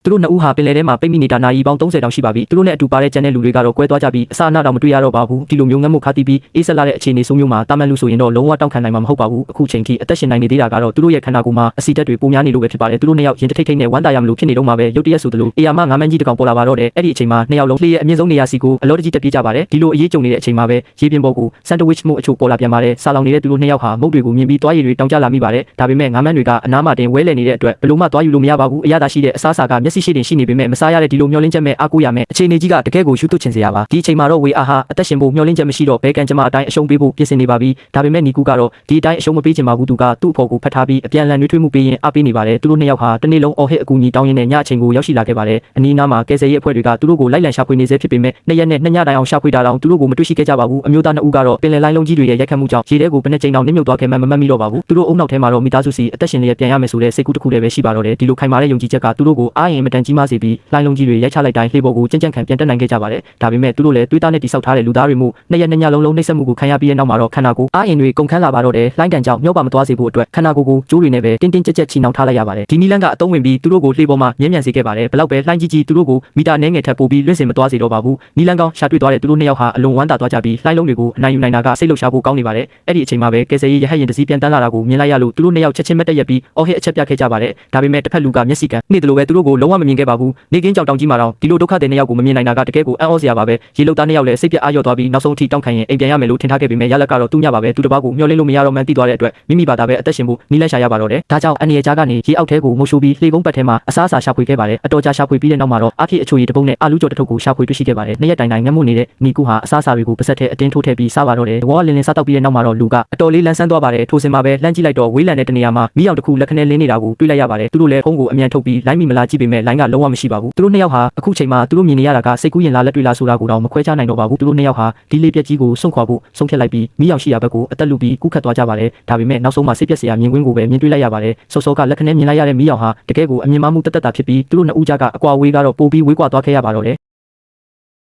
သူတို့နှစ်ဦးဟာပင်လယ်ထဲမှာပိတ်မိနေတာနာရီပေါင်း30တောင်ရှိပါပြီသူတို့နဲ့အတူပါတဲ့ကျန်တဲ့လူတွေကတော့ကွဲသွားကြပြီးအစအနတော့မတွေ့ရတော့ပါဘူးဒီလိုမျိုးငတ်မှုခါတီးပြီးအေးဆက်လာတဲ့အခြေအနေဆိုးမျိုးမှာတာမန်လူဆိုရင်တော့လုံးဝတောင့်ခံနိုင်မှာမဟုတ်ပါဘူးအခုချိန်ထိအသက်ရှင်နိုင်နေသေးတာကတော့သူတို့ရဲ့ခန္ဓာကိုယ်မှာအဆီဓာတ်တွေပိုများနေလို့ပဲဖြစ်ပါတယ်သူတို့နှစ်ယောက်ရင်ထိတ်ထိတ်နဲ့ဝမ်းသာရမလို့ဖြစ်နေတော့မှပဲရုတ်တရက်ဆိုသလိုအေယာမငါးမန်းကြီးတစ်ကောင်ပေါ်လာပါတော့တယ်အဲ့ဒီအချိန်မှာနှစ်ယောက်လုံးလှေရဲ့အမြင့်ဆုံးနေရာစီကိုအလောတကြီးတက်ပြေးကြပါတယ်ဒီလိုအရေးကြုံနေတဲ့အချိန်မှာပဲရေပြင်ပေါ်ကိုဆန်ဒဝစ်မှုအချို့ပေါ်လာပြန်ပါတယ်ဆာလောင်နေတဲ့သူတို့နှစ်ယောက်ဟာမုတ်တွေကိုမြင်ပြီးသွားရည်တွေတောင်ကျလာမိပါတယ်ဒါပေမဲ့ငါးမန်းတွေကအနားမှာတင်ဝဲလည်နေတဲ့အတွက်ဘလို့မှသွားယူလို့မရပါဘူးအရသာရှိတဲ့အစားအစာကမျက်စိရှိတင်ရှိနေပေမဲ့မစားရတဲ့ဒီလိုမျောလင်းချက်မဲ့အားကိုးရမဲ့အခြေအနေကြီးကတကယ်ကိုရှုသွတ်ချင်စရာပါဒီအချိန်မှာတော့ဝေအားဟာအသက်ရှင်ဖို့မျောလင်းချက်မရှိတော့ဘဲကန်ကျမအတိုင်းအရှုံးပေးဖို့ပြင်ဆင်နေပါပြီဒါပေမဲ့နီကူကတော့ဒီအတိုင်းအရှုံးမပေးချင်ပါဘူးသူကသူ့အဖေကိုဖတ်ထားပြီးအပြန်အလှန်နှွေးထွေးမှုပေးရင်အားပေးနေပါတယ်သူတို့နှစ်ယောက်ဟာတနေ့လုံးအော်ဟစ်အကူအညီတောင်းရင်းနဲ့ညအချိန်ကိုရောက်ရှိလာခဲ့ပါတယ်အနီးနားမှာကယ်ဆယ်ရေးအဖွဲ့တွေကသူတို့ကိုလိုက်လံရှာဖွေနေစေဖြစ်ပေမဲ့နှစ်ရက်နဲ့နှစ်ညတိုင်အောင်ရှာဖွေတာတောင်သူတို့ကိုမတွေ့ရှိခဲ့ကြပါဘူးအမျိုးသားနှစ်ဦးကတော့ပင်လယ်လိုင်းလုံးကြီးတွေရဲ့ရိုက်ခတ်မှုကြောင့်ရေထဲကိုဘယ်နှကြိမ်တောင်နစ်မြုပ်သွားခဲ့မှမမှတ်မိတော့ပါဘူးသူတို့အုံနောက်ထဲမှာတော့မိသားစုစီအသက်ရှင်လျက်ပြန်ရမယ်ဆိုတဲ့စိတ်ကူးတစ်ခုတည်းပဲရှိပါတော့တယ်ဒီလိုခိုင်မာတဲ့ယုံကြည်ချက်ကသူတို့ကိုအားရင်မတန်ကြီးမားစေပြီးလိုင်းလုံးကြီးတွေရိုက်ချလိုက်တိုင်းလှေပေါ်ကိုကြမ်းကြမ်းခံပြန်တက်နိုင်ခဲ့ကြပါတယ်ဒါပေမဲ့သူတို့လည်းတွေးသားနဲ့တိဆောက်ထားတဲ့လူသားတွေမှုနှစ်ရက်နှစ်ညလုံးလုံးနှိမ့်ဆက်မှုကိုခံရပြီးတဲ့နောက်မှာတော့ခန္ဓာကိုယ်အားရင်တွေကုန်ခန်းလာပါတော့တယ်လိုင်းတန်ကြောင့်မျောပါမသွားစေဖို့အတွက်ခန္ဓာကိုယ်ကိုကြိုးတွေနဲ့ပဲတင်းတင်းကြပ်ကြပ်ချီနှောင်ထားလိုက်ရပါတယ်ဒီနီလန်းကအသုံးဝင်ပြီးသူတို့ကိုလှေပေါ်မှာမြဲမြံစေခဲ့ပါတယ်ဘလောက်ပဲလှိုင်းကြီးကြီးသူတို့ကိုမီတာနှဲငယ်ထပ်ပို့ပြီးလွင့်စင်မသွားစေတော့ပါဘူးနီလန်းကောင်းရှာတွေ့သွားတဲ့သူတို့နှစ်ယောက်ဟာအလွန်ဝမ်းသာသွားကြပြီးလှိုင်းလုံးတွေကိုအနိုင်ယူနိုင်တာကစိတ်လှုပ်ရှားဖို့ကောင်းနေပါတယ်အဲ့ဒီအချိန်မှာပဲကယ်ဆယ်ရေးရဟတ်ယာဉ်တစ်စီးပြန်တန်းလာတာကိုမြင်လိုက်ရလို့သူတို့နှစ်ယောက်ချက်ချင်းမတက်ရက်ပြီးအော်ဟစ်အချက်ပြခဲ့ကြပါတယ်ဒါပေမဲ့တစ်ဖက်လူကမျက်စိကန်နေတယ်လို့ပဲသူတို့ကိုလုံးဝမမြင်ခဲ့ပါဘူးနေကင်းကြောင်တောင်ကြီးမှာတော့ဒီလိုဒုက္ခတဲ့နှစ်ယောက်ကိုမမြင်နိုင်တာကတကယ်ကိုအံ့ဩစရာပါပဲရေလုတ်သားနှစ်ယောက်လည်းစိတ်ပြအားလျော့သွားပြီးနောက်ဆုံးအထိတောင်းခံရင်အိမ်ပြန်ရမယ်လို့ထင်ထားခဲ့ပေမဲ့ရလက်ကတော့သူ့ညပါပဲသူတစ်ပါးကိုမျှော်လင့်လို့မရတော့မှန်းသိသွားတဲ့အတွက်မိမိဘာသာပဲအသက်ရှင်ဖို့နီးလက်ရှာရပါတော့တယ်ဒါကြောင့်အနေရကြားကနေရေအောက်ထဲကိုငိုရှိုးပြီးလှေကုန်းပတ်ထဲမှာအစားအစာရှာဖွေခဲ့ပါတယ်အတော်ကြာရှာဖွေပြီးတဲ့နောက်မှာတော့အဖြစ်အချိုရည်တစ်ပုတ်နဲ့အာလူးကြော်တစ်ထုပ်ကိုရှာဖွေတွေ့ရှိခဲ့ပါတယ်နှစ်ရက်တိုင်တိုင်ငတ်မှုနေတဲ့နီကူဟာအစားအစာတွေကိုပါဆက်ထဲအတင်းထိုးထည့်ပြီးစားပါတော့တယ်ဝါလင်းလင်းစားတောက်ပြီးတဲ့နောက်မှာတော့လူကအတော်လေးလန်းဆန်းသွားပါတယ်ထိုးစင်မှာပဲလှမ်းကြည့်လိုက်တော့ဝေးလံတဲ့တနေရာမှာမီးအောင်တစ်ခုလက်ခနဲလင်းနေတာကိုတွေ့လိုက်ရပါတယ်သူတို့လည်းဖုန်းကိုအမြန်ထုတ်ပြီးလိုင်းမီမလာကြည့်ပေမဲ့လိုင်းကလုံးဝမရှိပါဘူးသူတို့နှစ်ယောက်ဟာအခုချိန်မှာသူတို့မြင်နေရတာကစိတ်ကူးရင်လားလက်တွေ့လားဆိုတာကိုတော့မခွဲခြားနိုင်တော့ပါဘူးသူတို့နှစ်ယောက်ဟာဒီလေးပြက်ကြီးကိုစွန့်ခွာဖို့ဆုံးဖြတ်လိုက်ပြီးမီးအောင်ရှိရာဘက်ကိုအသက်လူပြီးကူးခတ်သွားကြပါတယ်ဒါပေမဲ့နောက်ဆုံးမှာစိတ်ပြက်စရာမြင်ကွင်းကိုပဲမြင်တွေ့လိုက်ရပါတယ်စောစောကလက်ခနဲမြင်လိုက်ရတဲ့မီးအောင်ဟာတကယ်ကိုအမြင်မမှုတက်တက်တာဖြစ်ပြီးသူတို့နှစ်ဦးကြားကအကွာဝေးကတော့ပိုပြီးဝေးကွာသွားခဲ့ရပါတော့တယ်